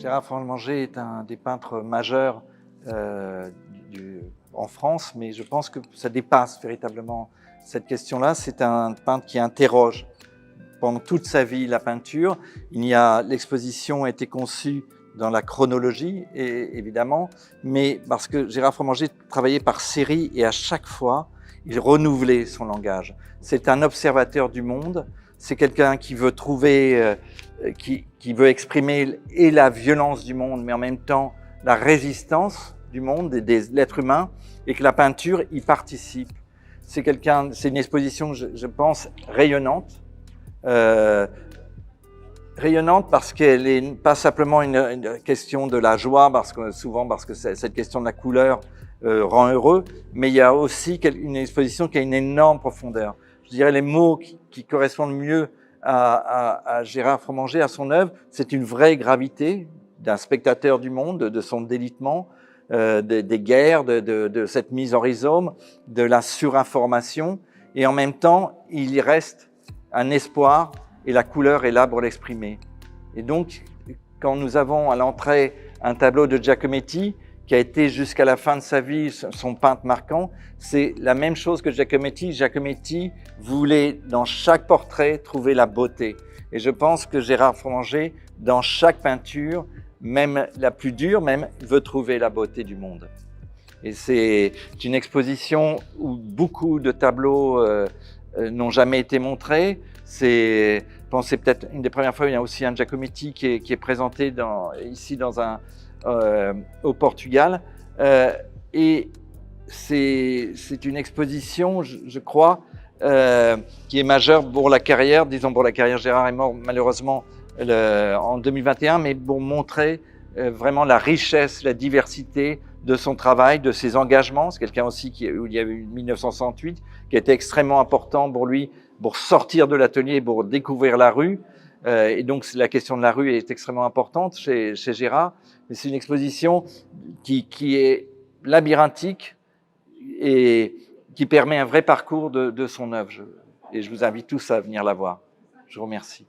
Gérard Framanger est un des peintres majeurs en France, mais je pense que ça dépasse véritablement cette question-là. C'est un peintre qui interroge pendant toute sa vie la peinture. L'exposition a été conçue dans la chronologie, évidemment, mais parce que Gérard Framanger travaillait par série et à chaque fois, il renouvelait son langage. C'est un observateur du monde, c'est quelqu'un qui veut trouver, qui veut exprimer et la violence du monde, mais en même temps la résistance du monde, de l'être humain, et que la peinture y participe. C'est une exposition, je pense, rayonnante. Rayonnante parce qu'elle n'est pas simplement une question de la joie, parce que cette question de la couleur rend heureux, mais il y a aussi une exposition qui a une énorme profondeur. Je dirais les mots qui correspondent mieux à Gérard Framanger, à son œuvre, c'est une vraie gravité d'un spectateur du monde, de son délitement, des guerres, de cette mise en rhizome, de la surinformation, et en même temps, il y reste un espoir, et la couleur est là pour l'exprimer. Et donc, quand nous avons à l'entrée un tableau de Giacometti, qui a été jusqu'à la fin de sa vie son peintre marquant, c'est la même chose que Giacometti. Giacometti voulait, dans chaque portrait, trouver la beauté. Et je pense que Gérard Framanger, dans chaque peinture, même la plus dure, veut trouver la beauté du monde. Et c'est une exposition où beaucoup de tableaux n'ont jamais été montrés. C'est peut-être une des premières fois où il y a aussi un Giacometti qui est présenté ici au Portugal. Et c'est une exposition, je crois, qui est majeure pour la carrière. Disons, pour la carrière, Gérard est mort malheureusement en 2021, mais pour montrer vraiment la richesse, la diversité de son travail, de ses engagements. C'est quelqu'un aussi où il y a eu 1968, qui a été extrêmement important pour lui, pour sortir de l'atelier, pour découvrir la rue. Et donc, la question de la rue est extrêmement importante chez Gérard. Mais c'est une exposition qui est labyrinthique et qui permet un vrai parcours de son œuvre. Et je vous invite tous à venir la voir. Je vous remercie.